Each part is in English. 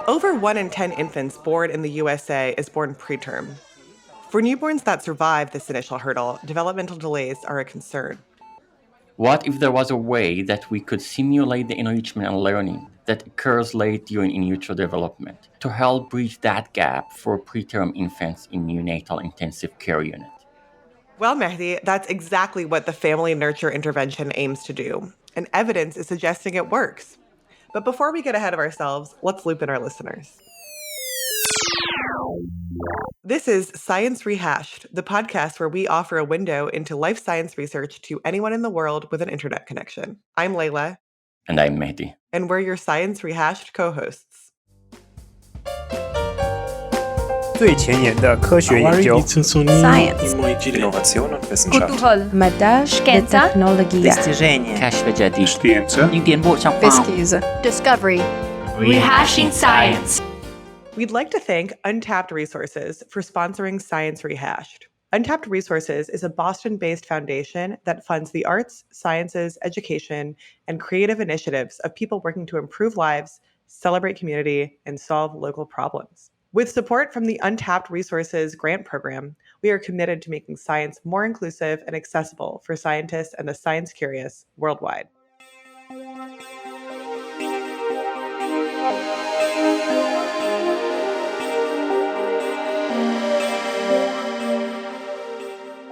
Over 1 in 10 infants born in the USA is born preterm. For newborns that survive this initial hurdle, developmental delays are a concern. What if there was a way that we could simulate the enrichment and learning that occurs late during in utero development to help bridge that gap for preterm infants in neonatal intensive care unit? Well, Mehdi, that's exactly what the family nurture intervention aims to do, and evidence is suggesting it works. But before we get ahead of ourselves, let's loop in our listeners. This is Science Rehashed, the podcast where we offer a window into life science research to anyone in the world with an internet connection. I'm Layla. And I'm Mehdi. And we're your Science Rehashed co-hosts. 最前沿的科学研究 Science Innovation und Wissenschaft Montage Technologia كشف جديد Pesquisa Discovery Rehashing Science. We'd like to thank Untapped Resources for sponsoring Science Rehashed. Untapped Resources is a Boston-based foundation that funds the arts, sciences, education, and creative initiatives of people working to improve lives, celebrate community, and solve local problems. With support from the Untapped Resources grant program, we are committed to making science more inclusive and accessible for scientists and the science curious worldwide.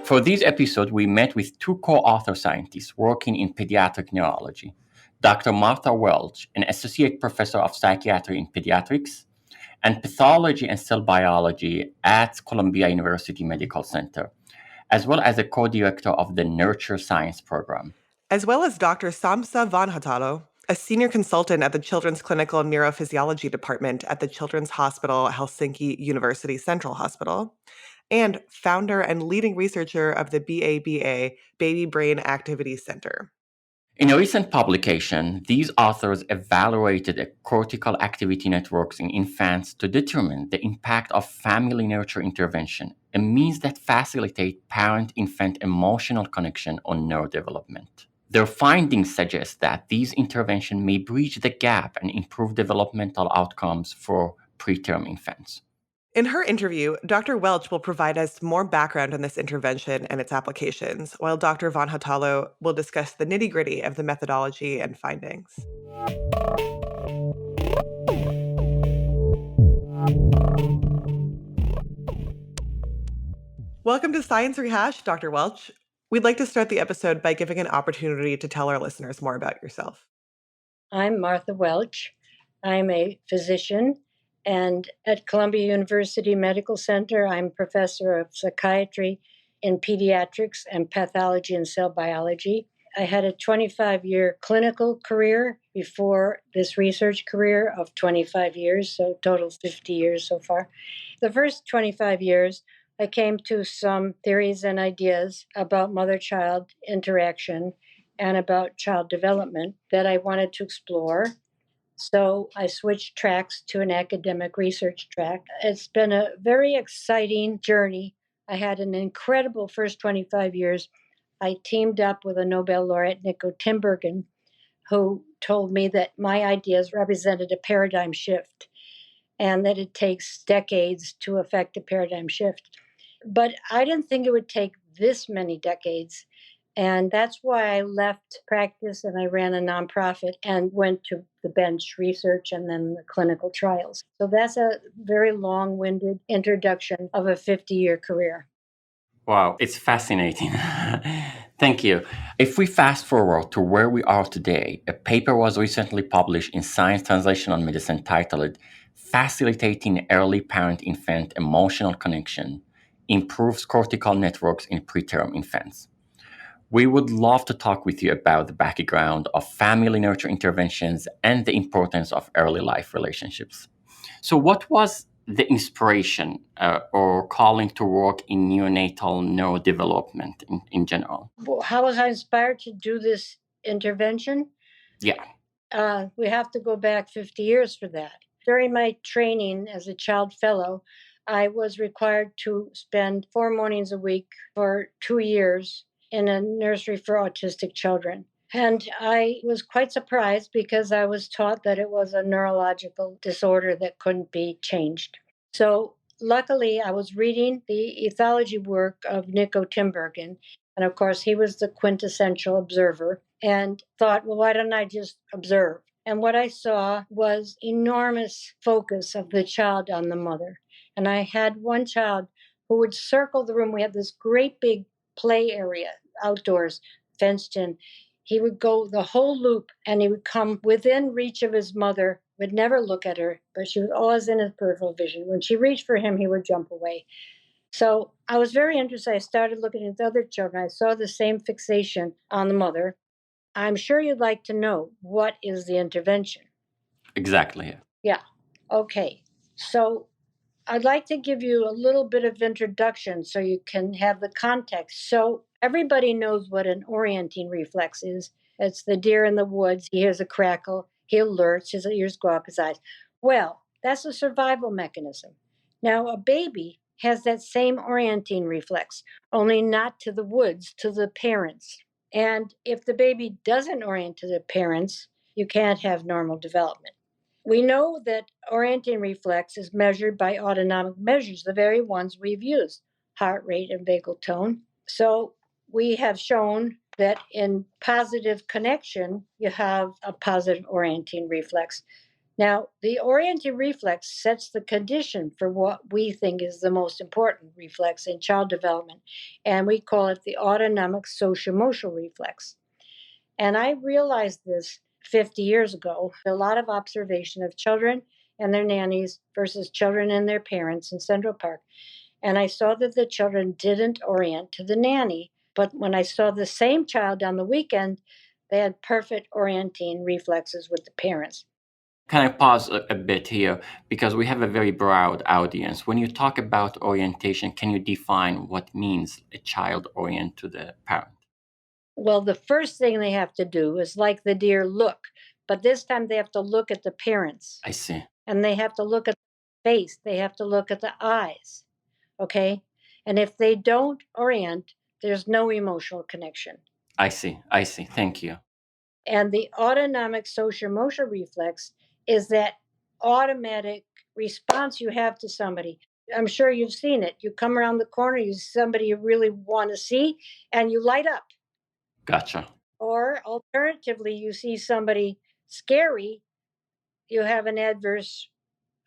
For this episode, we met with two co-author scientists working in pediatric neurology, Dr. Martha Welch, an associate professor of psychiatry in pediatrics, and pathology and cell biology at Columbia University Medical Center, as well as a co-director of the Nurture Science program. As well as Dr. Sampsa Vanhatalo, a senior consultant at the Children's Clinical Neurophysiology Department at the Children's Hospital Helsinki University Central Hospital, and founder and leading researcher of the BABA, Baby Brain Activity Center. In a recent publication, these authors evaluated cortical activity networks in infants to determine the impact of family nurture intervention, a means that facilitate parent-infant emotional connection on neurodevelopment. Their findings suggest that these interventions may bridge the gap and improve developmental outcomes for preterm infants. In her interview, Dr. Welch will provide us more background on this intervention and its applications, while Dr. Vanhatalo will discuss the nitty-gritty of the methodology and findings. Welcome to Science Rehashed, Dr. Welch. We'd like to start the episode by giving an opportunity to tell our listeners more about yourself. I'm Martha Welch. I'm a physician. And at Columbia University Medical Center, I'm professor of psychiatry in pediatrics and pathology and cell biology. I had a 25-year clinical career before this research career of 25 years, so total 50 years so far. The first 25 years, I came to some theories and ideas about mother-child interaction and about child development that I wanted to explore. So I switched tracks to an academic research track. It's been a very exciting journey. I had an incredible first 25 years. I teamed up with a Nobel laureate, Nico Tinbergen, who told me that my ideas represented a paradigm shift and that it takes decades to affect a paradigm shift. But I didn't think it would take this many decades. And that's why I left practice and I ran a nonprofit and went to the bench research and then the clinical trials. So that's a very long-winded introduction of a 50-year career. Wow, it's fascinating. Thank you. If we fast forward to where we are today, a paper was recently published in Science Translational Medicine titled Facilitating Early Parent-Infant Emotional Connection Improves Cortical Networks in Preterm Infants. We would love to talk with you about the background of family nurture interventions and the importance of early life relationships. So what was the inspiration or calling to work in neonatal neurodevelopment in general? Well, how was I inspired to do this intervention? Yeah. We have to go back 50 years for that. During my training as a child fellow, I was required to spend 4 mornings a week for 2 years in a nursery for autistic children. And I was quite surprised because I was taught that it was a neurological disorder that couldn't be changed. So luckily, I was reading the ethology work of Nico Tinbergen. And of course, he was the quintessential observer and thought, well, why don't I just observe? And what I saw was enormous focus of the child on the mother. And I had one child who would circle the room. We had this great big play area outdoors, fenced in. He would go the whole loop and he would come within reach of his mother, would never look at her, but she was always in his peripheral vision. When she reached for him, he would jump away. So I was very interested. I started looking at the other children. I saw the same fixation on the mother. I'm sure you'd like to know, what is the intervention? Exactly. Yeah. Okay. So I'd like to give you a little bit of introduction so you can have the context. So everybody knows what an orienting reflex is. It's the deer in the woods. He hears a crackle. He alerts. His ears go up, his eyes. Well, that's a survival mechanism. Now, a baby has that same orienting reflex, only not to the woods, to the parents. And if the baby doesn't orient to the parents, you can't have normal development. We know that orienting reflex is measured by autonomic measures, the very ones we've used, heart rate and vagal tone. So we have shown that in positive connection, you have a positive orienting reflex. Now, the orienting reflex sets the condition for what we think is the most important reflex in child development, and we call it the autonomic socioemotional reflex. And I realized this 50 years ago, a lot of observation of children and their nannies versus children and their parents in Central Park. And I saw that the children didn't orient to the nanny. But when I saw the same child on the weekend, they had perfect orienting reflexes with the parents. Can I pause a bit here? Because we have a very broad audience. When you talk about orientation, can you define what means a child orient to the parent? Well, the first thing they have to do is like the deer look, but this time they have to look at the parents. I see. And they have to look at the face. They have to look at the eyes. Okay? And if they don't orient, there's no emotional connection. I see. Thank you. And the autonomic socioemotional reflex is that automatic response you have to somebody. I'm sure you've seen it. You come around the corner, you see somebody you really want to see, and you light up. Gotcha. Or alternatively, you see somebody scary, you have an adverse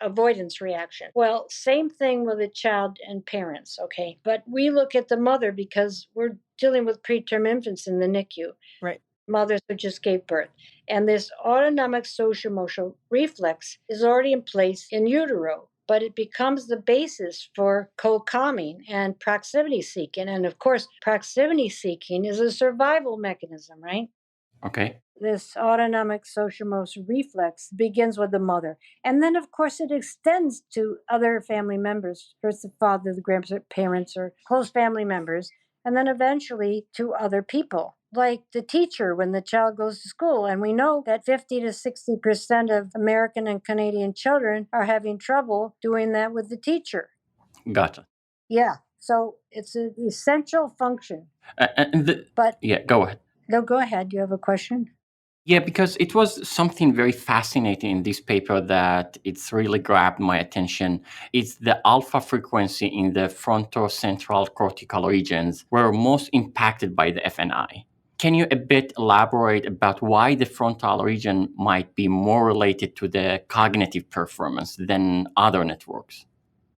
avoidance reaction. Well, same thing with a child and parents, okay? But we look at the mother because we're dealing with preterm infants in the NICU. Right. Mothers who just gave birth. And this autonomic socioemotional reflex is already in place in utero, but it becomes the basis for co-calming and proximity seeking. And of course, proximity seeking is a survival mechanism, right? Okay. This autonomic socioemotional reflex begins with the mother. And then, of course, it extends to other family members. First, the father, the grandparents, or close family members, and then eventually to other people, like the teacher when the child goes to school. And we know that 50 to 60% of American and Canadian children are having trouble doing that with the teacher. Gotcha. Yeah. So it's an essential function. Yeah, go ahead. No, go ahead. You have a question? Yeah, because it was something very fascinating in this paper that it's really grabbed my attention. It's the alpha frequency in the frontal-central cortical regions were most impacted by the FNI. Can you a bit elaborate about why the frontal region might be more related to the cognitive performance than other networks?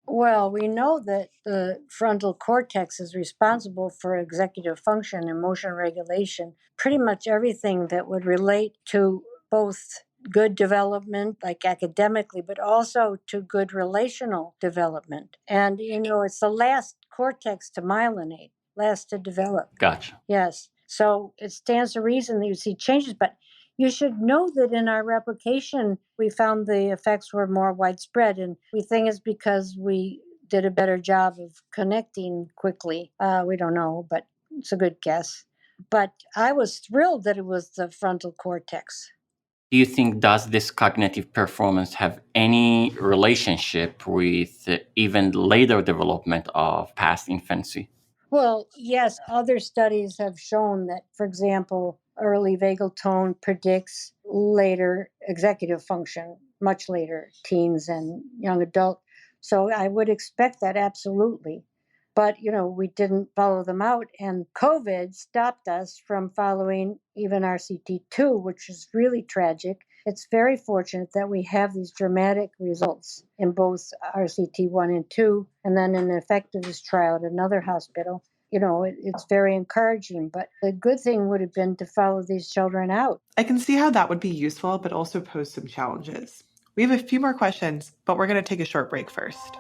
Well, we know that the frontal cortex is responsible for executive function, emotion regulation, pretty much everything that would relate to both good development, like academically, but also to good relational development. And, it's the last cortex to myelinate, last to develop. Gotcha. Yes. So it stands to reason that you see changes, but you should know that in our replication, we found the effects were more widespread, and we think it's because we did a better job of connecting quickly. We don't know, but it's a good guess. But I was thrilled that it was the frontal cortex. Do you think does this cognitive performance have any relationship with even later development of past infancy? Well, yes, other studies have shown that, for example, early vagal tone predicts later executive function, much later, teens and young adult. So I would expect that absolutely. But, we didn't follow them out. And COVID stopped us from following even RCT2, which is really tragic. It's very fortunate that we have these dramatic results in both RCT1 and 2, and then an effectiveness trial at another hospital. It's very encouraging, but the good thing would have been to follow these children out. I can see how that would be useful, but also pose some challenges. We have a few more questions, but we're going to take a short break first.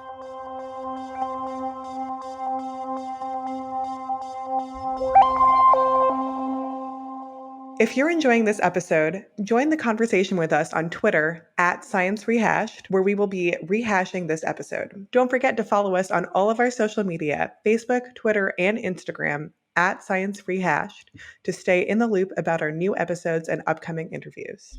If you're enjoying this episode, join the conversation with us on Twitter @ScienceRehashed, where we will be rehashing this episode. Don't forget to follow us on all of our social media, Facebook, Twitter, and Instagram @ScienceRehashed, to stay in the loop about our new episodes and upcoming interviews.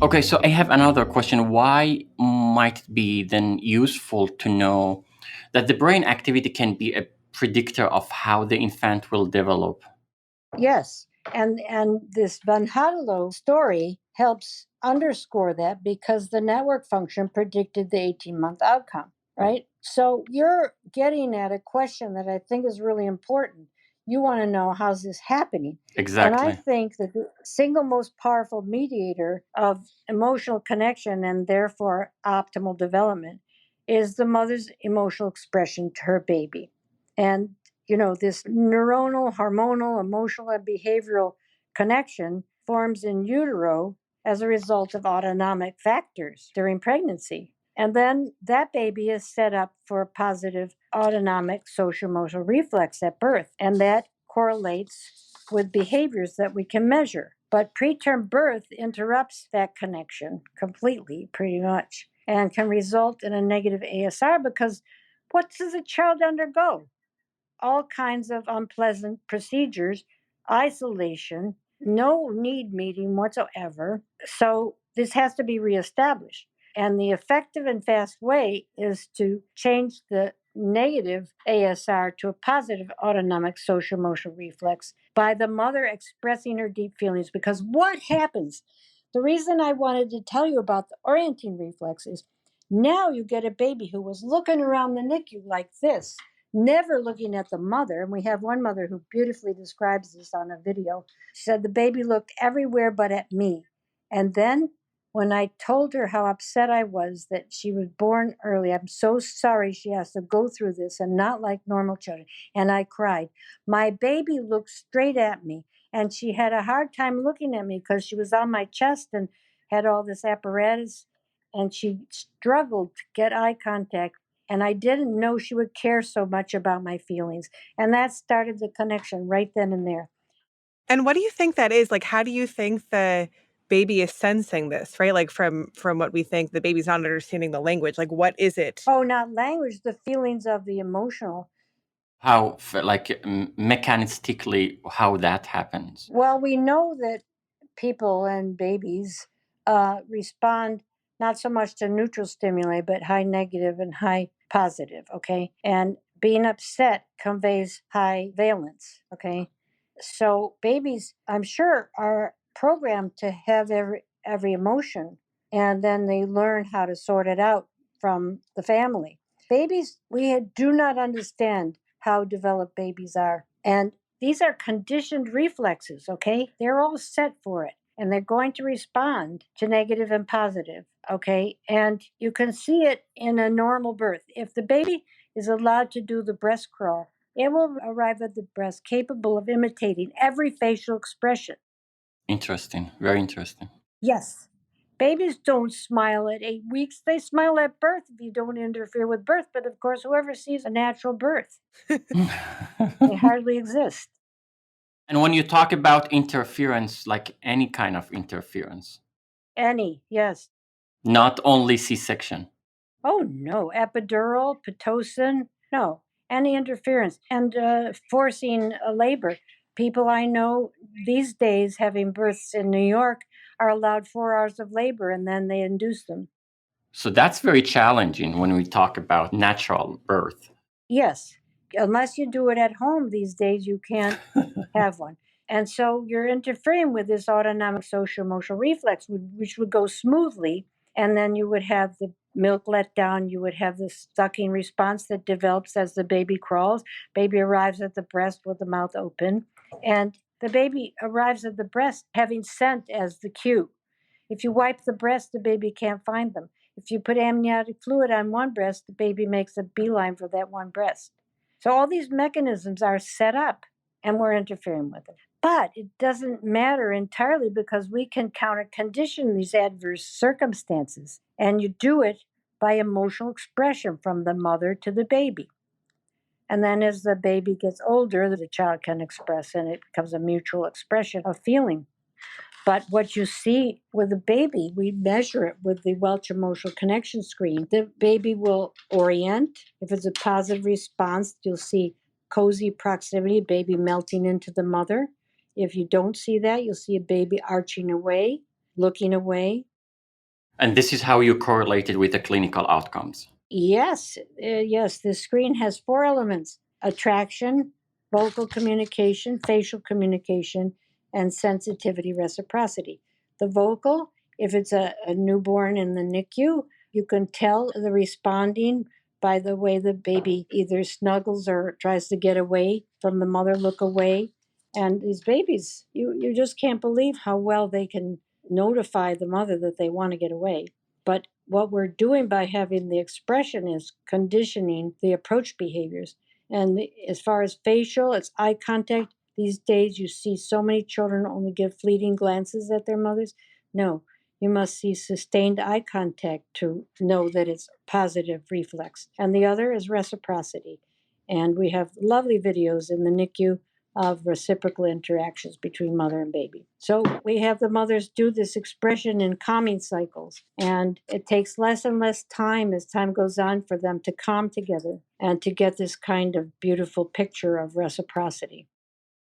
Okay, so I have another question. Why might it be then useful to know that the brain activity can be a predictor of how the infant will develop? Yes, and this Vanhatalo story helps underscore that because the network function predicted the 18-month outcome, right? So you're getting at a question that I think is really important. You want to know, how's this happening? Exactly. And I think that the single most powerful mediator of emotional connection and therefore optimal development is the mother's emotional expression to her baby. And this neuronal, hormonal, emotional, and behavioral connection forms in utero as a result of autonomic factors during pregnancy. And then that baby is set up for a positive autonomic social emotional reflex at birth. And that correlates with behaviors that we can measure. But preterm birth interrupts that connection completely, pretty much, and can result in a negative ASR because what does a child undergo? All kinds of unpleasant procedures, isolation, no need meeting whatsoever. So this has to be reestablished. And the effective and fast way is to change the negative ASR to a positive autonomic social emotional reflex by the mother expressing her deep feelings. Because what happens? The reason I wanted to tell you about the orienting reflex is now you get a baby who was looking around the NICU like this, never looking at the mother. And we have one mother who beautifully describes this on a video. She said, the baby looked everywhere but at me. And then when I told her how upset I was that she was born early, I'm so sorry she has to go through this and not like normal children. And I cried. My baby looked straight at me. And she had a hard time looking at me because she was on my chest and had all this apparatus. And she struggled to get eye contact. And I didn't know she would care so much about my feelings. And that started the connection right then and there. And what do you think that is? Like, how do you think the baby is sensing this, right? Like from what we think, the baby's not understanding the language. Like, what is it? Oh, not language, the feelings of the emotional. How, mechanistically, how that happens? Well, we know that people and babies respond not so much to neutral stimuli, but high negative and high positive, okay? And being upset conveys high valence, okay? So babies, I'm sure, are programmed to have every emotion, and then they learn how to sort it out from the family. Babies, we do not understand how developed babies are. And these are conditioned reflexes, okay? They're all set for it, and they're going to respond to negative and positive, okay? And you can see it in a normal birth. If the baby is allowed to do the breast crawl, it will arrive at the breast capable of imitating every facial expression. Interesting. Very interesting. Yes. Babies don't smile at 8 weeks. They smile at birth if you don't interfere with birth. But of course, whoever sees a natural birth, they hardly exist. And when you talk about interference, like any kind of interference? Any, yes. Not only C-section? Oh, no. Epidural, Pitocin, no. Any interference. And forcing a labor. People I know these days having births in New York are allowed 4 hours of labor and then they induce them. So that's very challenging when we talk about natural birth. Yes. Unless you do it at home these days, you can't have one. And so you're interfering with this autonomic social emotional reflex, which would go smoothly. And then you would have the milk let down. You would have the sucking response that develops as the baby crawls. Baby arrives at the breast with the mouth open. And the baby arrives at the breast having scent as the cue. If you wipe the breast, the baby can't find them. If you put amniotic fluid on one breast, the baby makes a beeline for that one breast. So all these mechanisms are set up and we're interfering with it. But it doesn't matter entirely because we can counter condition these adverse circumstances. And you do it by emotional expression from the mother to the baby. And then as the baby gets older, the child can express and it becomes a mutual expression of feeling. But what you see with the baby, we measure it with the Welch Emotional Connection Screen. The baby will orient. If it's a positive response, you'll see cozy proximity, baby melting into the mother. If you don't see that, you'll see a baby arching away, looking away. And this is how you correlate it with the clinical outcomes. Yes, yes. The screen has 4 elements: attraction, vocal communication, facial communication, and sensitivity reciprocity. The vocal, if it's a newborn in the NICU, you can tell the responding by the way the baby either snuggles or tries to get away from the mother, look away. And these babies, you just can't believe how well they can notify the mother that they want to get away. But what we're doing by having the expression is conditioning the approach behaviors. And as far as facial, it's eye contact. These days, you see so many children only give fleeting glances at their mothers. No, you must see sustained eye contact to know that it's positive reflex. And the other is reciprocity. And we have lovely videos in the NICU of reciprocal interactions between mother and baby. So we have the mothers do this expression in calming cycles, and it takes less and less time as time goes on for them to calm together and to get this kind of beautiful picture of reciprocity.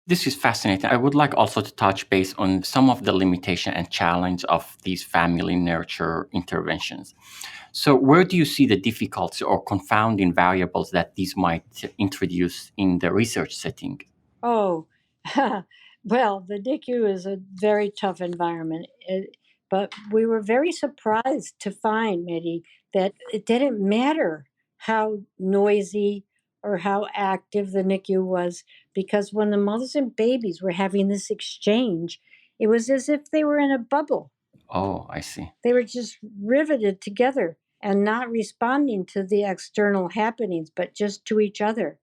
This is fascinating. I would like also to touch base on some of the limitation and challenge of these family nurture interventions. So where do you see the difficulties or confounding variables that these might introduce in the research setting? Oh, well, the NICU is a very tough environment. But we were very surprised to find, Mehdi, that it didn't matter how noisy or how active the NICU was, because when the mothers and babies were having this exchange, it was as if they were in a bubble. Oh, I see. They were just riveted together and not responding to the external happenings, but just to each other.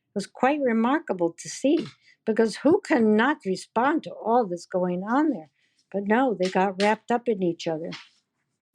It was quite remarkable to see, because who cannot respond to all that's going on there? But no, they got wrapped up in each other.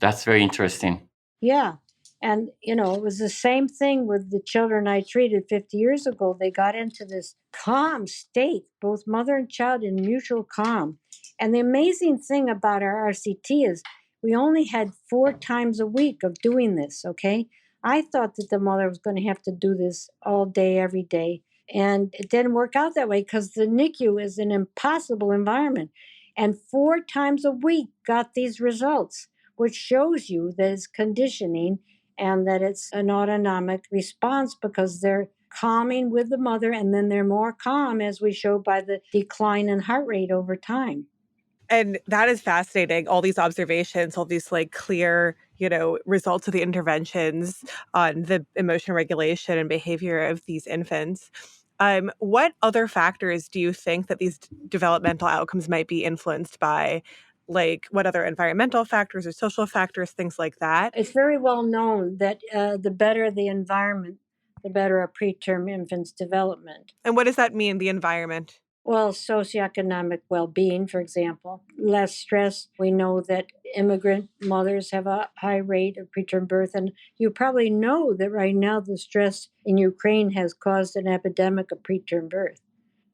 That's very interesting. Yeah. And, it was the same thing with the children I treated 50 years ago. They got into this calm state, both mother and child in mutual calm. And the amazing thing about our RCT is we only had 4 times a week of doing this, okay? I thought that the mother was going to have to do this all day, every day. And it didn't work out that way because the NICU is an impossible environment. And 4 times a week got these results, which shows you that it's conditioning and that it's an autonomic response because they're calming with the mother and then they're more calm, as we show by the decline in heart rate over time. And that is fascinating. All these observations, all these clear, results of the interventions on the emotion regulation and behavior of these infants. What other factors do you think that these developmental outcomes might be influenced by? Like what other environmental factors or social factors, things like that? It's very well known that the better the environment, the better a preterm infant's development. And what does that mean, the environment? Well, socioeconomic well-being, for example, less stress. We know that immigrant mothers have a high rate of preterm birth, and you probably know that right now the stress in Ukraine has caused an epidemic of preterm birth.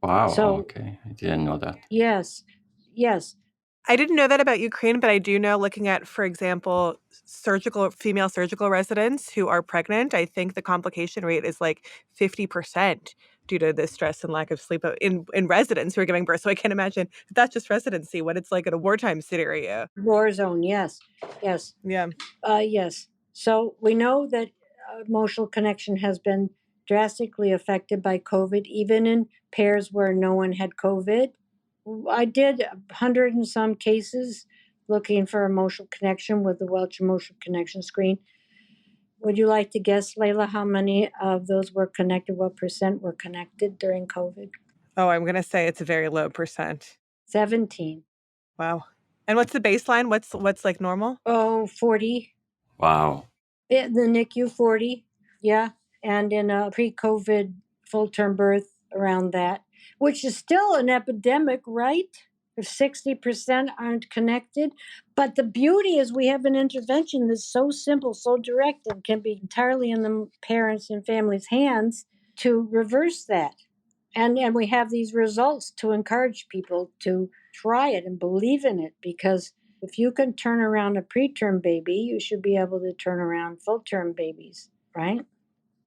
Wow, okay. I didn't know that. Yes. I didn't know that about Ukraine, but I do know, looking at, for example, female surgical residents who are pregnant, I think the complication rate is 50% due to the stress and lack of sleep in residents who are giving birth. So I can't imagine if that's just residency, what it's like in a wartime scenario. War zone, yes. Yeah. Yes. So we know that emotional connection has been drastically affected by COVID, even in pairs where no one had COVID. I did 100 and some cases looking for emotional connection with the Welch emotional connection screen. Would you like to guess, Layla, how many of those were connected? What percent were connected during COVID? Oh, I'm going to say it's a very low percent. 17. Wow. And what's the baseline? What's like normal? Oh, 40. Wow. The NICU, 40. Yeah. And in a pre-COVID full-term birth, around that, which is still an epidemic, right? If 60% aren't connected. But the beauty is we have an intervention that's so simple, so direct, and can be entirely in the parents' and families' hands to reverse that. And we have these results to encourage people to try it and believe in it, because if you can turn around a preterm baby, you should be able to turn around full-term babies, right?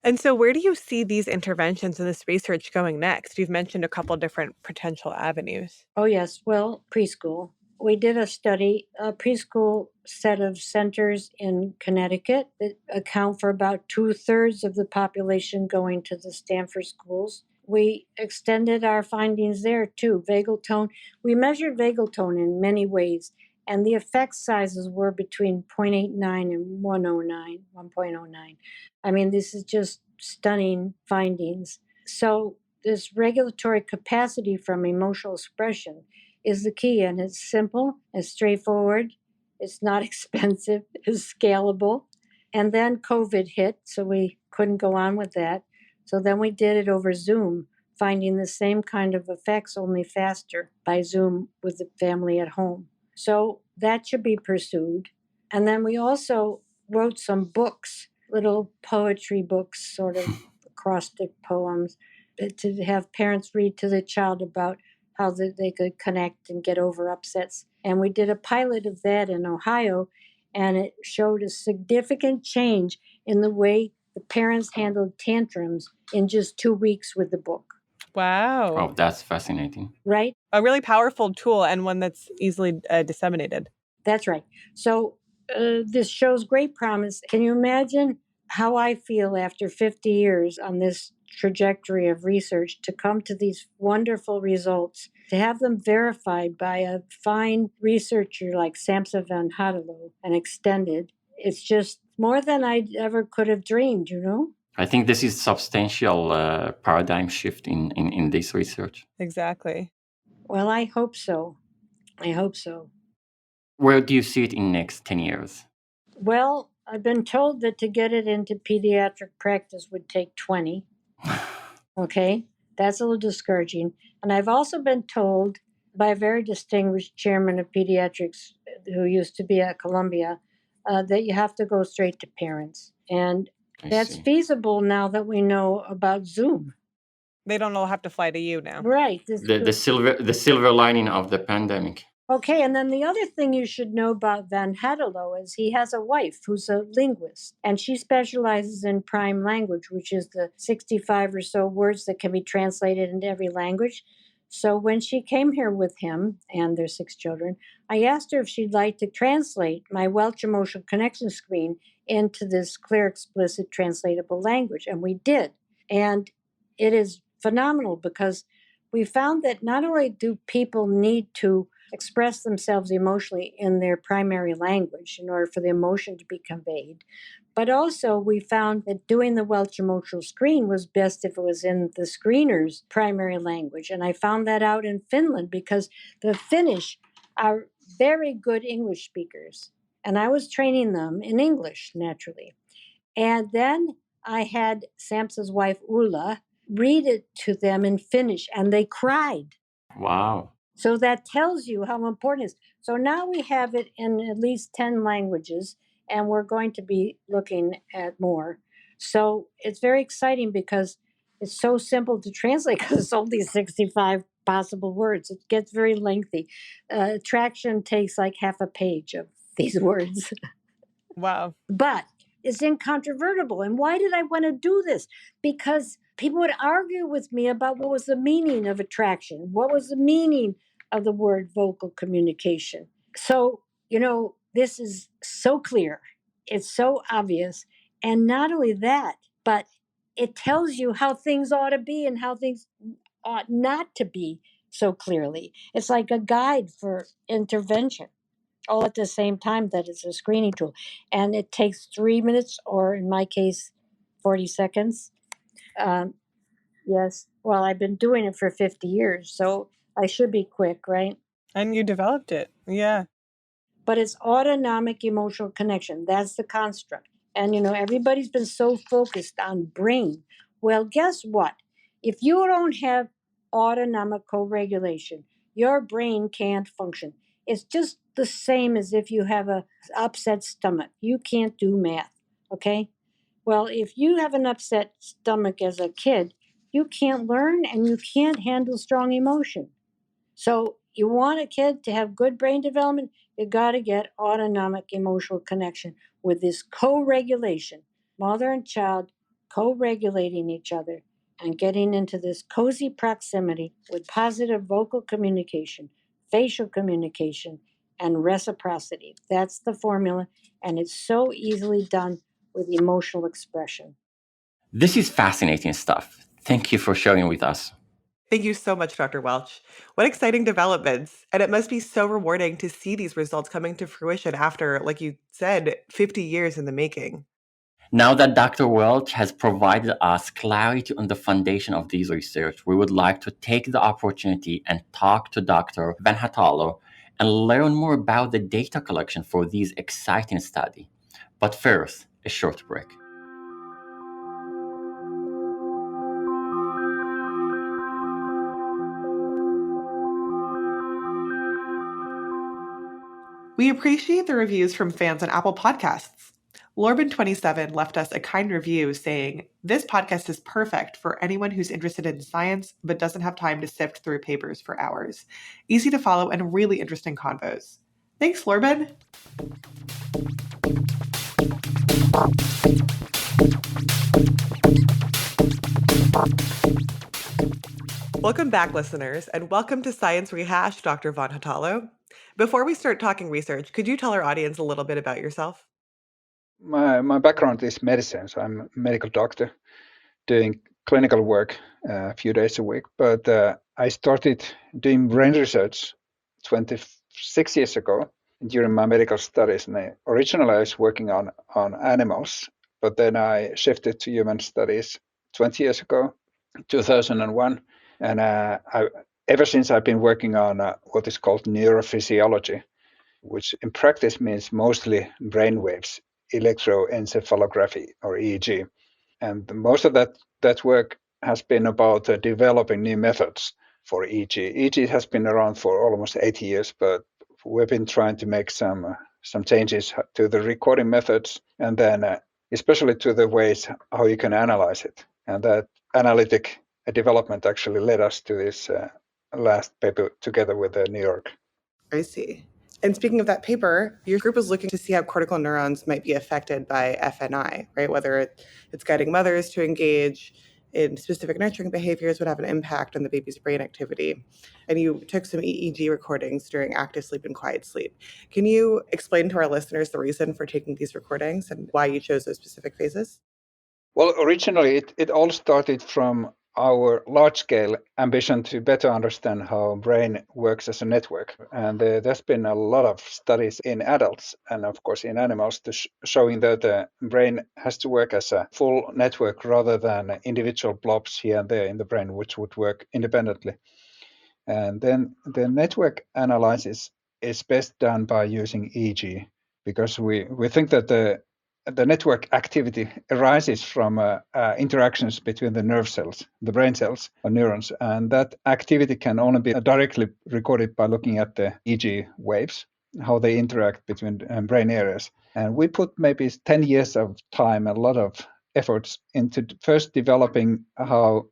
And so where do you see these interventions and this research going next? You've mentioned a couple different potential avenues. Oh, yes. Well, preschool. We did a study, a preschool set of centers in Connecticut that account for about 2/3 of the population going to the Stanford schools. We extended our findings there too. Vagal tone. We measured vagal tone in many ways, and the effect sizes were between 0.89 and 1.09. I mean, this is just stunning findings. So this regulatory capacity from emotional expression is the key, and it's simple, it's straightforward, it's not expensive, it's scalable. And then COVID hit, so we couldn't go on with that. So then we did it over Zoom, finding the same kind of effects, only faster by Zoom with the family at home. So that should be pursued. And then we also wrote some books, little poetry books, sort of acrostic poems, to have parents read to the child about how they could connect and get over upsets. And we did a pilot of that in Ohio, and it showed a significant change in the way the parents handled tantrums in just 2 weeks with the book. Wow. Oh, that's fascinating. Right? A really powerful tool and one that's easily disseminated. That's right. So this shows great promise. Can you imagine how I feel after 50 years on this trajectory of research to come to these wonderful results, to have them verified by a fine researcher like Sampsa Vanhatalo and extended? It's just more than I ever could have dreamed, you know? I think this is substantial paradigm shift in this research. Exactly. Well, I hope so. I hope so. Where do you see it in next 10 years? Well, I've been told that to get it into pediatric practice would take 20. Okay, that's a little discouraging. And I've also been told by a very distinguished chairman of pediatrics who used to be at Columbia that you have to go straight to parents. And that's feasible now that we know about Zoom. They don't all have to fly to you now. Right. The silver lining of the pandemic. Okay, and then the other thing you should know about Vanhatalo is he has a wife who's a linguist, and she specializes in prime language, which is the 65 or so words that can be translated into every language. So when she came here with him and their 6 children, I asked her if she'd like to translate my Welch emotional connection screen into this clear, explicit, translatable language, and we did. And it is phenomenal because we found that not only do people need to express themselves emotionally in their primary language in order for the emotion to be conveyed, but also we found that doing the Welch emotional screen was best if it was in the screener's primary language. And I found that out in Finland because the Finnish are very good English speakers. And I was training them in English, naturally. And then I had Sampsa's wife, Ulla, read it to them in Finnish, and they cried. Wow. So that tells you how important it is. So now we have it in at least 10 languages, and we're going to be looking at more. So it's very exciting because it's so simple to translate because it's only 65 possible words. It gets very lengthy. Traction takes like half a page of these words. Wow. But it's incontrovertible. And why did I want to do this? Because people would argue with me about what was the meaning of attraction, what was the meaning of the word vocal communication. So, this is so clear. It's so obvious. And not only that, but it tells you how things ought to be and how things ought not to be so clearly. It's like a guide for intervention, all at the same time that it's a screening tool. And it takes 3 minutes, or in my case, 40 seconds. Yes. Well, I've been doing it for 50 years, so I should be quick, right? And you developed it. Yeah. But it's autonomic emotional connection. That's the construct. And, everybody's been so focused on brain. Well, guess what? If you don't have autonomic co-regulation, your brain can't function. It's just the same as if you have a upset stomach. You can't do math, okay? Well, if you have an upset stomach as a kid, you can't learn and you can't handle strong emotion. So you want a kid to have good brain development, you got to get autonomic emotional connection with this co-regulation, mother and child co-regulating each other and getting into this cozy proximity with positive vocal communication, facial communication, and reciprocity. That's the formula, and it's so easily done with emotional expression. This is fascinating stuff. Thank you for sharing with us. Thank you so much, Dr. Welch. What exciting developments. And it must be so rewarding to see these results coming to fruition after, like you said, 50 years in the making. Now that Dr. Welch has provided us clarity on the foundation of this research, we would like to take the opportunity and talk to Dr. Vanhatalo and learn more about the data collection for this exciting study. But first, a short break. We appreciate the reviews from fans on Apple Podcasts. Lorben27 left us a kind review saying, "This podcast is perfect for anyone who's interested in science but doesn't have time to sift through papers for hours. Easy to follow and really interesting convos." Thanks, Lorben. Welcome back, listeners, and welcome to Science Rehashed, Dr. Vanhatalo. Before we start talking research, could you tell our audience a little bit about yourself? My background is medicine, so I'm a medical doctor doing clinical work a few days a week. But I started doing brain research 26 years ago during my medical studies. And originally I was working on animals, but then I shifted to human studies 20 years ago, 2001. And ever since I've been working on what is called neurophysiology, which in practice means mostly brain waves, electroencephalography or EEG. And most of that work has been about developing new methods for EEG. EEG has been around for almost 80 years, but we've been trying to make some changes to the recording methods and then especially to the ways how you can analyze it. And that analytic development actually led us to this last paper together with New York. I see. And speaking of that paper, your group was looking to see how cortical neurons might be affected by FNI, right? Whether it's guiding mothers to engage in specific nurturing behaviors would have an impact on the baby's brain activity. And you took some EEG recordings during active sleep and quiet sleep. Can you explain to our listeners the reason for taking these recordings and why you chose those specific phases? Well, originally it all started from our large-scale ambition to better understand how brain works as a network. And there's been a lot of studies in adults and, of course, in animals showing that the brain has to work as a full network rather than individual blobs here and there in the brain, which would work independently. And then the network analysis is best done by using EEG because we think that the network activity arises from interactions between the nerve cells, the brain cells or neurons, and that activity can only be directly recorded by looking at the EEG waves, how they interact between brain areas. And we put maybe 10 years of time, a lot of efforts into first developing how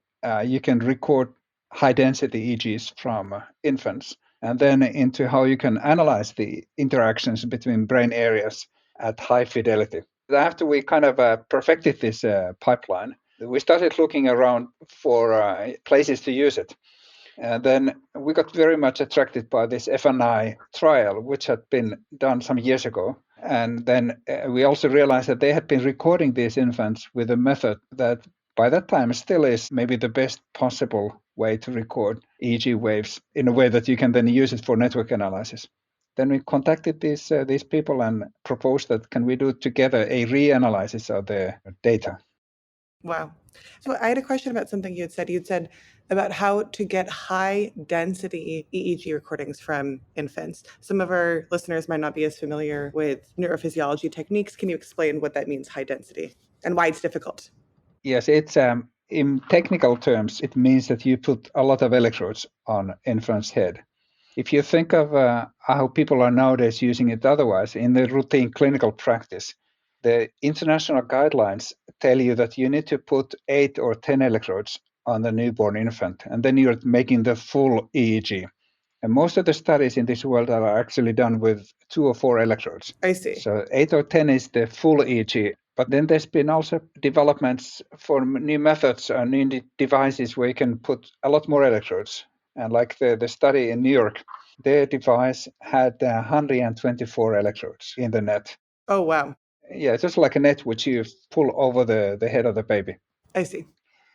you can record high-density EEGs from infants, and then into how you can analyze the interactions between brain areas at high fidelity. After we kind of perfected this pipeline, we started looking around for places to use it. And then we got very much attracted by this FNI trial, which had been done some years ago. And then we also realized that they had been recording these infants with a method that by that time still is maybe the best possible way to record EEG waves in a way that you can then use it for network analysis. Then we contacted these people and proposed that can we do together a reanalysis of the data. Wow. So I had a question about something you had said. You'd said about how to get high density EEG recordings from infants. Some of our listeners might not be as familiar with neurophysiology techniques. Can you explain what that means, high density, and why it's difficult? Yes, it's in technical terms, it means that you put a lot of electrodes on infant's head. If you think of how people are nowadays using it otherwise in the routine clinical practice, the international guidelines tell you that you need to put 8 or 10 electrodes on the newborn infant, and then you're making the full EEG. And most of the studies in this world are actually done with 2 or 4 electrodes. I see. So 8 or 10 is the full EEG. But then there's been also developments for new methods and new devices where you can put a lot more electrodes. And like the study in New York, their device had 124 electrodes in the net. Oh, wow. Yeah, just like a net which you pull over the head of the baby. I see.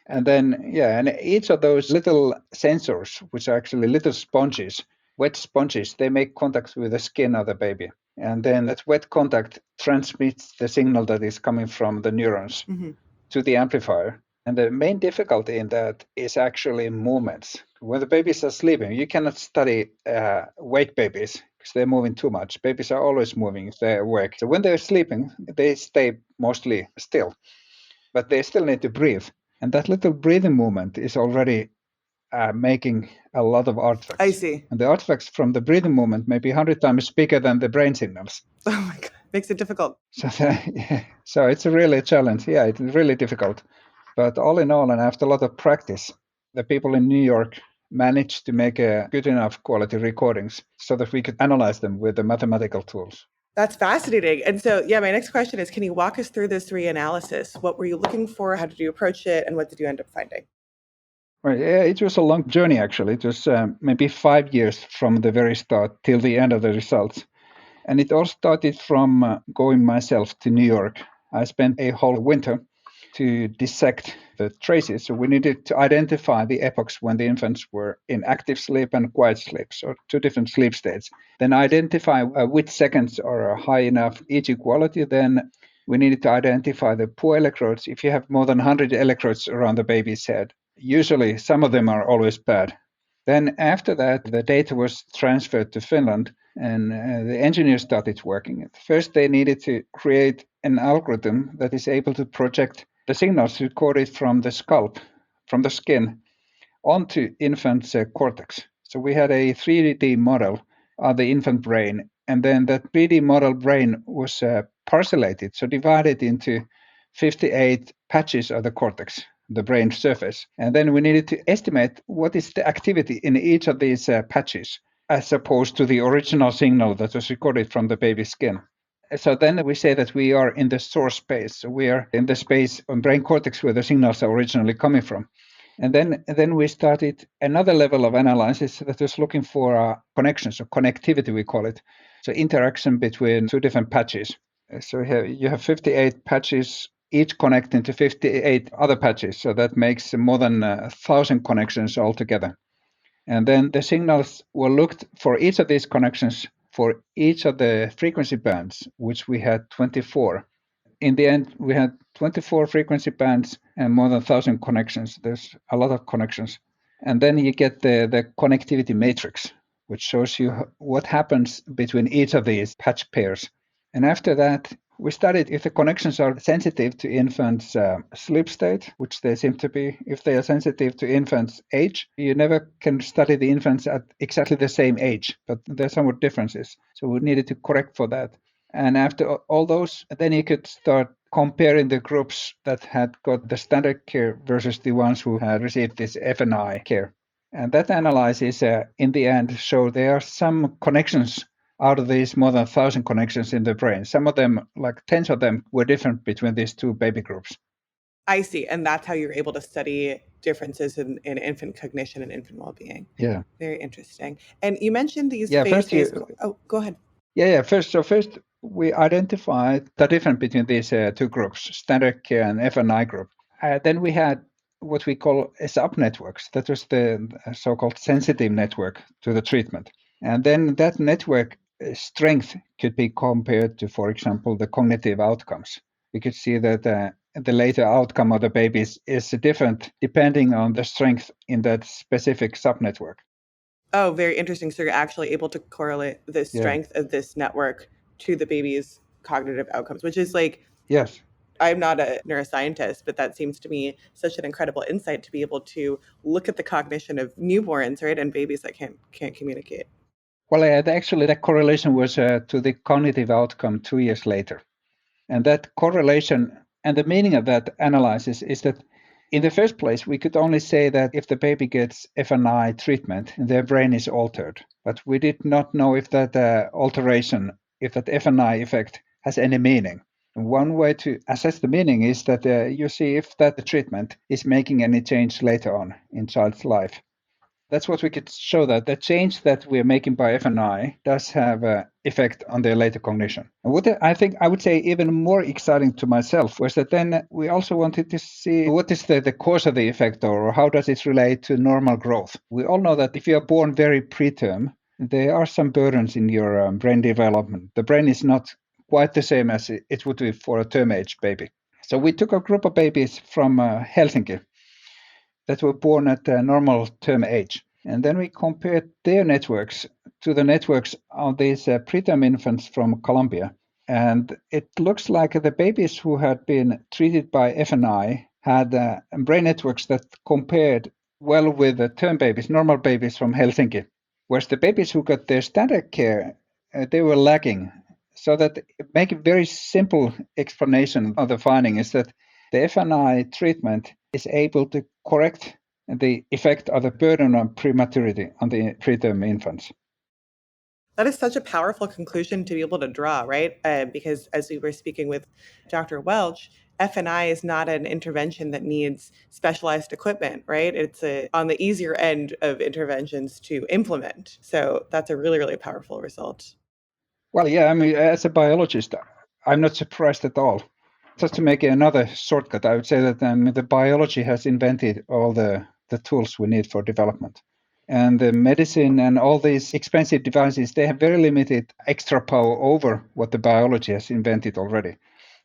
And then, and each of those little sensors, which are actually little sponges, wet sponges, they make contact with the skin of the baby. And then that wet contact transmits the signal that is coming from the neurons to the amplifier. And the main difficulty in that is actually movements. When the babies are sleeping, you cannot study awake babies because they're moving too much. Babies are always moving if they're awake. So when they're sleeping, they stay mostly still, but they still need to breathe. And that little breathing movement is already making a lot of artifacts. I see. And the artifacts from the breathing movement may be 100 times bigger than the brain signals. Oh my God, makes it difficult. So it's a really challenge. Yeah, it's really difficult. But all in all, and after a lot of practice, the people in New York managed to make a good enough quality recordings so that we could analyze them with the mathematical tools. That's fascinating. And so, my next question is, can you walk us through this reanalysis? What were you looking for? How did you approach it? And what did you end up finding? Right. Yeah, it was a long journey, actually. It was maybe 5 years from the very start till the end of the results. And it all started from going myself to New York. I spent a whole winter to dissect the traces. So we needed to identify the epochs when the infants were in active sleep and quiet sleep, so 2 different sleep states. Then identify which seconds are high enough EEG quality. Then we needed to identify the poor electrodes. If you have more than 100 electrodes around the baby's head, usually some of them are always bad. Then after that, the data was transferred to Finland and the engineers started working. First, they needed to create an algorithm that is able to project the signals recorded from the scalp, from the skin, onto infant's cortex. So we had a 3D model of the infant brain, and then that 3D model brain was parcellated, so divided into 58 patches of the cortex, the brain surface. And then we needed to estimate what is the activity in each of these patches, as opposed to the original signal that was recorded from the baby's skin. So then we say that we are in the source space. So we are in the space on brain cortex where the signals are originally coming from. And then we started another level of analysis that was looking for connections, or connectivity we call it. So interaction between 2 different patches. So you have 58 patches, each connecting to 58 other patches. So that makes more than 1,000 connections altogether. And then the signals were looked for each of these connections for each of the frequency bands, which we had 24. In the end, we had 24 frequency bands and more than 1,000 connections. There's a lot of connections. And then you get the connectivity matrix, which shows you what happens between each of these patch pairs. And after that, we studied if the connections are sensitive to infants' sleep state, which they seem to be. If they are sensitive to infants' age, you never can study the infants at exactly the same age, but there's somewhat differences. So we needed to correct for that. And after all those, then you could start comparing the groups that had got the standard care versus the ones who had received this FNI care. And that analysis, in the end, showed there are some connections out of these more than 1,000 connections in the brain. Some of them, like tens of them, were different between these 2 baby groups. I see. And that's how you're able to study differences in infant cognition and infant well-being. Yeah. Very interesting. And you mentioned these go ahead. Oh, go ahead. Yeah. First, we identified the difference between these two groups, standard care and FNI group. Then we had what we call subnetworks. That was the so-called sensitive network to the treatment. And then that network strength could be compared to, for example, the cognitive outcomes. We could see that the later outcome of the babies is different depending on the strength in that specific subnetwork. Oh, very interesting. So you're actually able to correlate the strength of this network to the baby's cognitive outcomes, which is like, yes. I'm not a neuroscientist, but that seems to me such an incredible insight to be able to look at the cognition of newborns, right, and babies that can't communicate. Well, actually, that correlation was to the cognitive outcome 2 years later. And that correlation and the meaning of that analysis is that in the first place, we could only say that if the baby gets FNI treatment, their brain is altered. But we did not know if that alteration, if that FNI effect has any meaning. And one way to assess the meaning is that you see if that treatment is making any change later on in child's life. That's what we could show, that the change that we're making by FNI does have an effect on their later cognition. And what I think I would say even more exciting to myself was that then we also wanted to see what is the cause of the effect, or how does it relate to normal growth. We all know that if you are born very preterm, there are some burdens in your brain development. The brain is not quite the same as it would be for a term age baby. So we took a group of babies from Helsinki that were born at a normal term age. And then we compared their networks to the networks of these preterm infants from Colombia. And it looks like the babies who had been treated by FNI had brain networks that compared well with the term babies, normal babies from Helsinki. Whereas the babies who got their standard care, they were lagging. So that make a very simple explanation of the finding is that the FNI treatment is able to correct the effect of the burden on prematurity on the preterm infants. That is such a powerful conclusion to be able to draw, right? Because as we were speaking with Dr. Welch, FNI is not an intervention that needs specialized equipment, right? It's on the easier end of interventions to implement. So that's a really, really powerful result. Well, yeah, I mean, as a biologist, I'm not surprised at all. Just to make another shortcut, I would say that the biology has invented all the tools we need for development. And the medicine and all these expensive devices, they have very limited extra power over what the biology has invented already.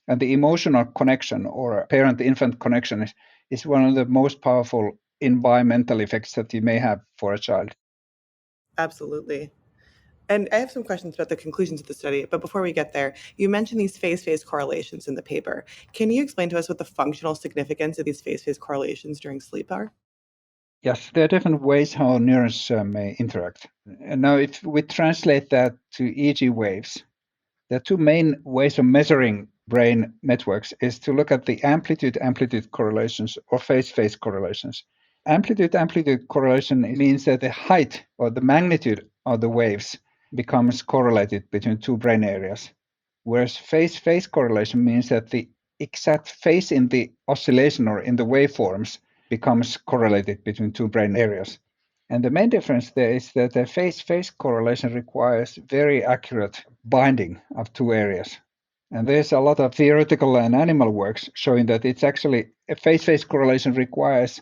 And the emotional connection, or parent-infant connection, is one of the most powerful environmental effects that you may have for a child. Absolutely. And I have some questions about the conclusions of the study, but before we get there, you mentioned these phase-phase correlations in the paper. Can you explain to us what the functional significance of these phase-phase correlations during sleep are? Yes, there are different ways how neurons may interact. And now, if we translate that to EEG waves, there are two main ways of measuring brain networks is to look at the amplitude-amplitude correlations or phase-phase correlations. Amplitude-amplitude correlation means that the height or the magnitude of the waves becomes correlated between two brain areas, whereas phase-phase correlation means that the exact phase in the oscillation or in the waveforms becomes correlated between two brain areas. And the main difference there is that the phase-phase correlation requires very accurate binding of two areas. And there's a lot of theoretical and animal works showing that it's actually a phase-phase correlation requires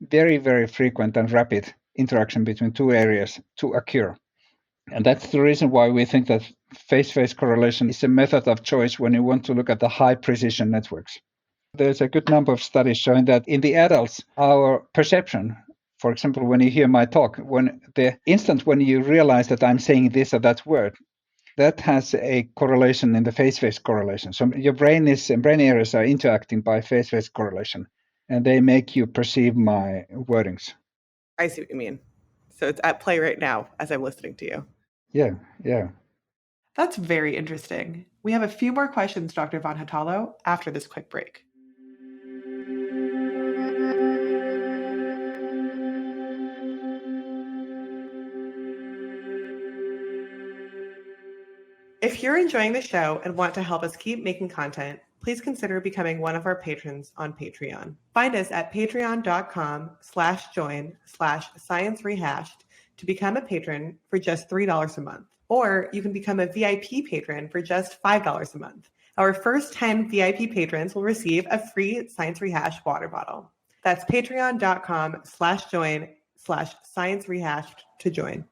very, very frequent and rapid interaction between two areas to occur. And that's the reason why we think that phase-phase correlation is a method of choice when you want to look at the high precision networks. There's a good number of studies showing that in the adults, our perception, for example, when you hear my talk, when the instant when you realize that I'm saying this or that word, that has a correlation in the phase-phase correlation. So your brain areas are interacting by phase-phase correlation, and they make you perceive my wordings. I see what you mean. So it's at play right now as I'm listening to you. Yeah. That's very interesting. We have a few more questions, Dr. Vanhatalo, after this quick break. If you're enjoying the show and want to help us keep making content, please consider becoming one of our patrons on Patreon. Find us at patreon.com/join/science-rehashed to become a patron for just $3 a month. Or you can become a VIP patron for just $5 a month. Our first 10 VIP patrons will receive a free Science Rehashed water bottle. That's patreon.com/join/Science Rehashed to join.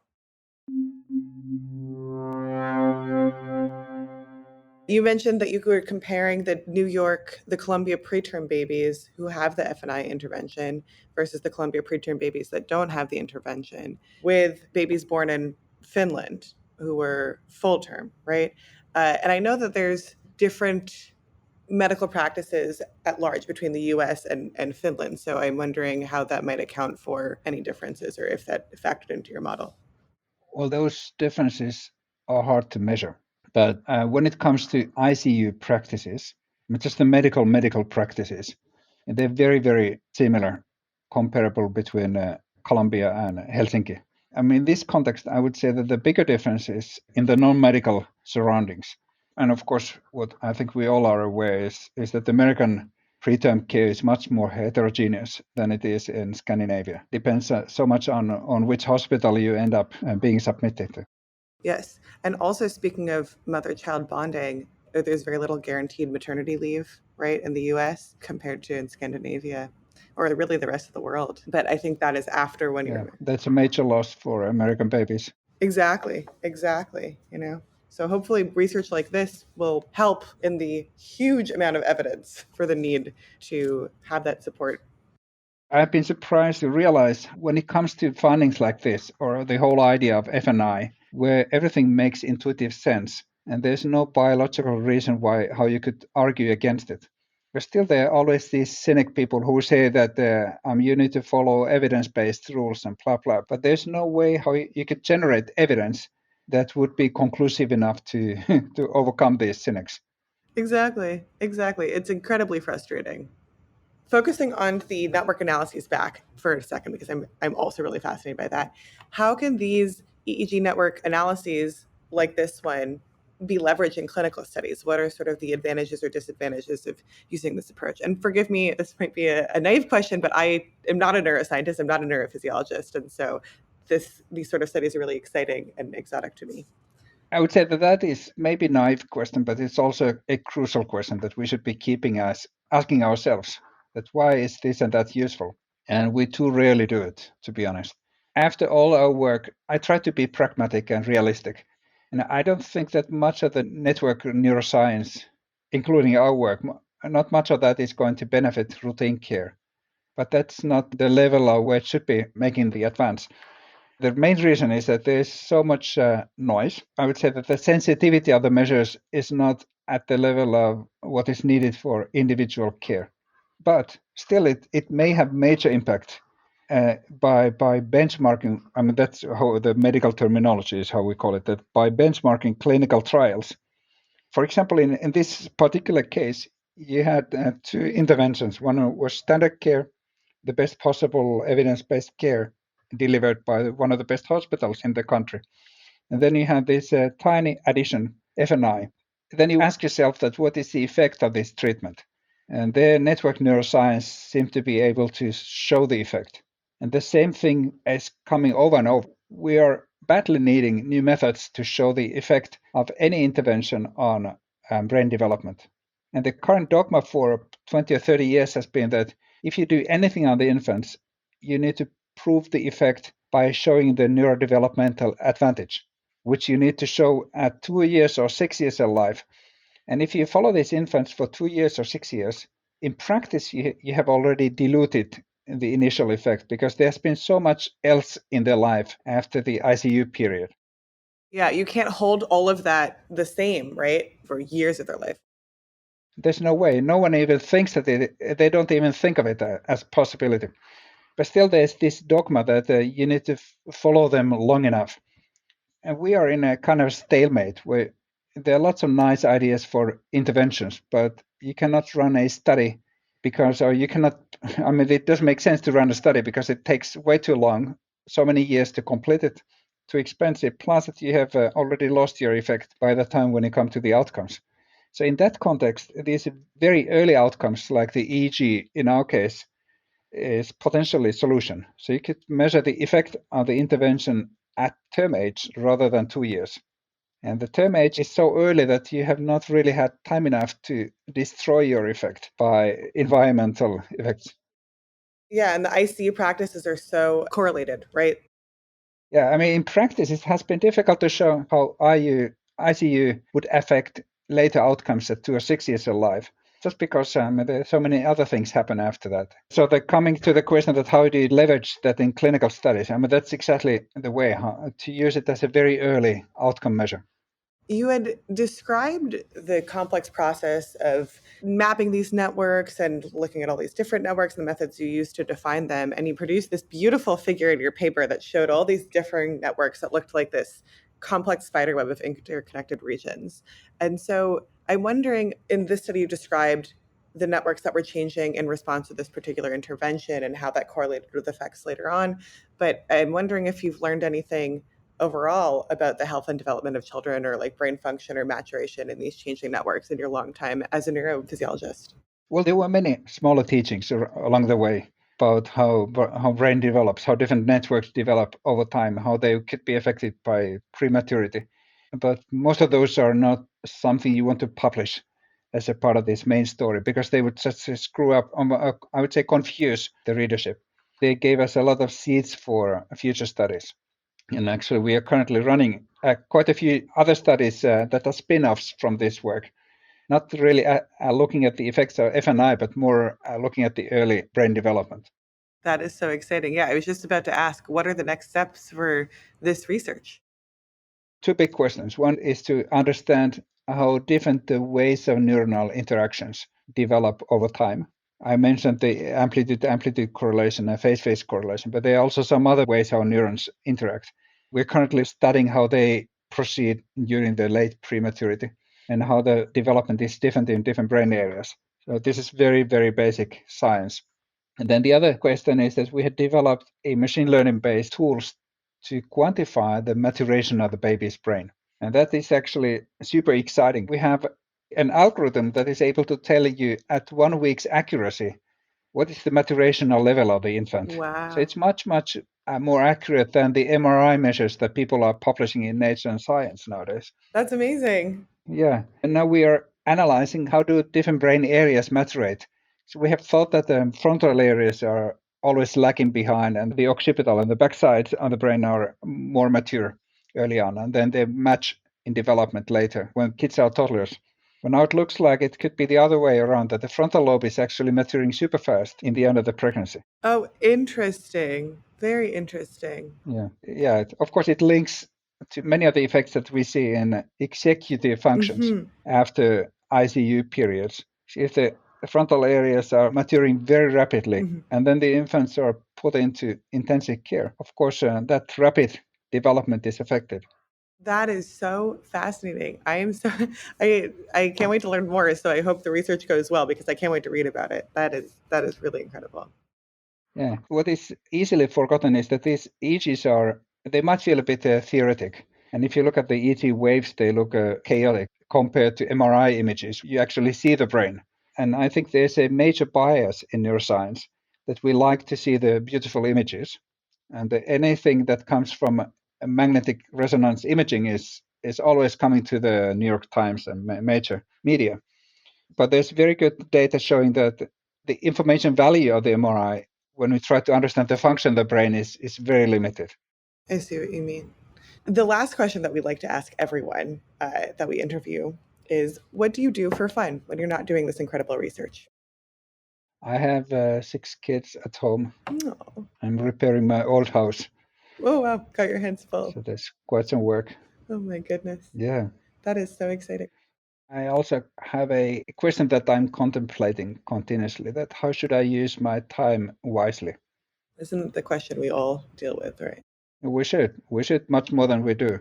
You mentioned that you were comparing the Columbia preterm babies who have the F&I intervention versus the Columbia preterm babies that don't have the intervention with babies born in Finland who were full term, right? And I know that there's different medical practices at large between the US and Finland. So I'm wondering how that might account for any differences or if that factored into your model. Well, those differences are hard to measure. But when it comes to ICU practices, just the medical practices, they're very, very similar, comparable between Columbia and Helsinki. In this context, I would say that the bigger difference is in the non-medical surroundings. And of course, what I think we all are aware is that the American preterm care is much more heterogeneous than it is in Scandinavia. Depends so much on which hospital you end up being submitted to. Yes. And also speaking of mother-child bonding, there's very little guaranteed maternity leave, right, in the US compared to in Scandinavia, or really the rest of the world. But I think that is after when you're... That's a major loss for American babies. Exactly. So hopefully research like this will help in the huge amount of evidence for the need to have that support. I've been surprised to realize when it comes to findings like this, or the whole idea of F&I, where everything makes intuitive sense, and there's no biological reason how you could argue against it. But still, there are always these cynic people who say that you need to follow evidence-based rules and blah, blah. But there's no way how you could generate evidence that would be conclusive enough to overcome these cynics. Exactly. It's incredibly frustrating. Focusing on the network analyses back for a second, because I'm also really fascinated by that. How can these EEG network analyses like this one be leveraged in clinical studies? What are sort of the advantages or disadvantages of using this approach? And forgive me, this might be a naive question, but I am not a neuroscientist, I'm not a neurophysiologist. And so these sort of studies are really exciting and exotic to me. I would say that is maybe a naive question, but it's also a crucial question that we should be asking ourselves. That why is this and that useful? And we too rarely do it, to be honest. After all our work, I try to be pragmatic and realistic. And I don't think that much of the network neuroscience, including our work, not much of that is going to benefit routine care. But that's not the level of where it should be making the advance. The main reason is that there's so much noise. I would say that the sensitivity of the measures is not at the level of what is needed for individual care. But still, it may have major impact by benchmarking. That's how the medical terminology is, how we call it, that by benchmarking clinical trials. For example, in this particular case, you had two interventions. One was standard care, the best possible evidence-based care delivered by one of the best hospitals in the country. And then you have this tiny addition, F&I. Then you ask yourself that what is the effect of this treatment? And their network neuroscience seemed to be able to show the effect. And the same thing is coming over and over. We are badly needing new methods to show the effect of any intervention on brain development. And the current dogma for 20 or 30 years has been that if you do anything on the infants, you need to prove the effect by showing the neurodevelopmental advantage, which you need to show at 2 years or 6 years of life. And if you follow these infants for 2 years or 6 years, in practice, you have already diluted the initial effect because there's been so much else in their life after the ICU period. Yeah, you can't hold all of that the same, right, for years of their life. There's no way. No one even thinks that they don't even think of it as a possibility. But still, there's this dogma that you need to follow them long enough. And we are in a kind of stalemate where there are lots of nice ideas for interventions, but you cannot run a study it doesn't make sense to run a study because it takes way too long, so many years to complete it, too expensive, plus that you have already lost your effect by the time when you come to the outcomes. So in that context, these very early outcomes like the EEG in our case, is potentially a solution. So you could measure the effect of the intervention at term age rather than 2 years. And the term age is so early that you have not really had time enough to destroy your effect by environmental effects. Yeah, and the ICU practices are so correlated, right? Yeah, I mean, in practice, it has been difficult to show how ICU would affect later outcomes at 2 or 6 years alive, just because there so many other things happen after that. So coming to the question that how do you leverage that in clinical studies, I mean, that's exactly the way to use it as a very early outcome measure. You had described the complex process of mapping these networks and looking at all these different networks and the methods you use to define them. And you produced this beautiful figure in your paper that showed all these different networks that looked like this complex spiderweb of interconnected regions. And so I'm wondering, in this study, you described the networks that were changing in response to this particular intervention and how that correlated with effects later on. But I'm wondering if you've learned anything overall about the health and development of children, or like brain function or maturation in these changing networks in your long time as a neurophysiologist? Well, there were many smaller teachings along the way about how brain develops, how different networks develop over time, how they could be affected by prematurity. But most of those are not something you want to publish as a part of this main story, because they would just screw up, I would say confuse the readership. They gave us a lot of seeds for future studies. And actually, we are currently running quite a few other studies that are spin-offs from this work. Not really looking at the effects of FNI, but more looking at the early brain development. That is so exciting. Yeah, I was just about to ask, what are the next steps for this research? Two big questions. One is to understand how different the ways of neuronal interactions develop over time. I mentioned the amplitude correlation and phase correlation, but there are also some other ways how neurons interact. We're currently studying how they proceed during the late prematurity and how the development is different in different brain areas. So this is very, very basic science. And then the other question is that we had developed a machine learning based tools to quantify the maturation of the baby's brain. And that is actually super exciting. We have an algorithm that is able to tell you at 1 week's accuracy what is the maturational level of the infant. Wow. So it's much, much more accurate than the MRI measures that people are publishing in Nature and Science nowadays. That's amazing. Yeah. And now we are analyzing how do different brain areas maturate. So we have thought that the frontal areas are always lagging behind, and the occipital and the backside of the brain are more mature early on, and then they match in development later when kids are toddlers. But now it looks like it could be the other way around, that the frontal lobe is actually maturing super fast in the end of the pregnancy. Oh, interesting. Very interesting. Yeah. Of course, it links to many of the effects that we see in executive functions after ICU periods. If the frontal areas are maturing very rapidly, and then the infants are put into intensive care, of course, that rapid development is affected. That is so fascinating. I can't wait to learn more. So I hope the research goes well, because I can't wait to read about it. That is really incredible. Yeah. What is easily forgotten is that these EEGs they might feel a bit theoretic. And if you look at the EEG waves, they look chaotic compared to MRI images. You actually see the brain. And I think there's a major bias in neuroscience that we like to see the beautiful images. And anything that comes from magnetic resonance imaging is always coming to the New York Times and major media. But there's very good data showing that the information value of the MRI, when we try to understand the function of the brain, is very limited. I see what you mean. The last question that we like to ask everyone that we interview is, what do you do for fun when you're not doing this incredible research? I have 6 kids at home. Oh. I'm repairing my old house. Oh, wow. Got your hands full. So there's quite some work. Oh, my goodness. Yeah. That is so exciting. I also have a question that I'm contemplating continuously, that how should I use my time wisely? Isn't the question we all deal with, right? We should much more than we do.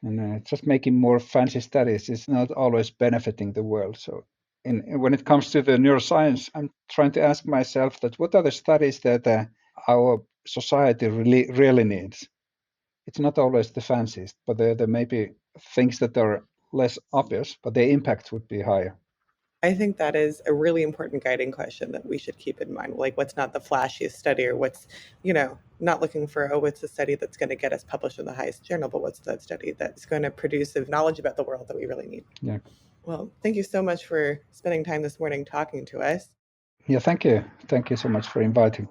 And just making more fancy studies is not always benefiting the world. So when it comes to the neuroscience, I'm trying to ask myself that what are the studies that our society really needs? It's not always the fanciest, but there may be things that are less obvious, but their impact would be higher. I think that is a really important guiding question that we should keep in mind. Like, what's not the flashiest study, or what's, not looking for, what's the study that's going to get us published in the highest journal, but what's that study that's going to produce the knowledge about the world that we really need. Yeah. Well, thank you so much for spending time this morning talking to us. Yeah, thank you. Thank you so much for inviting.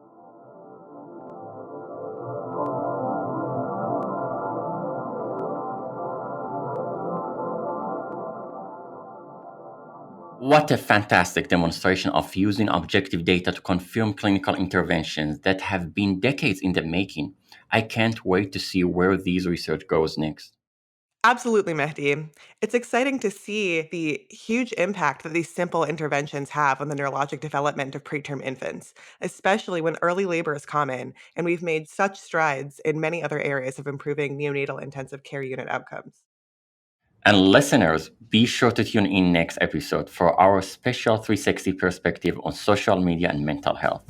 What a fantastic demonstration of using objective data to confirm clinical interventions that have been decades in the making. I can't wait to see where these research goes next. Absolutely, Mehdi. It's exciting to see the huge impact that these simple interventions have on the neurologic development of preterm infants, especially when early labor is common, and we've made such strides in many other areas of improving neonatal intensive care unit outcomes. And listeners, be sure to tune in next episode for our special 360 perspective on social media and mental health.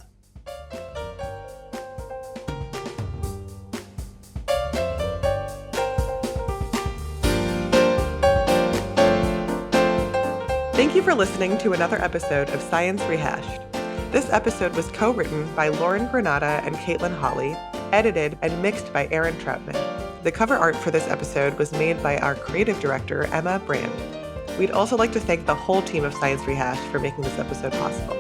Thank you for listening to another episode of Science Rehashed. This episode was co-written by Lauren Granata and Caitlin Hawley, edited and mixed by Aaron Troutman. The cover art for this episode was made by our creative director, Emma Brand. We'd also like to thank the whole team of Science Rehashed for making this episode possible.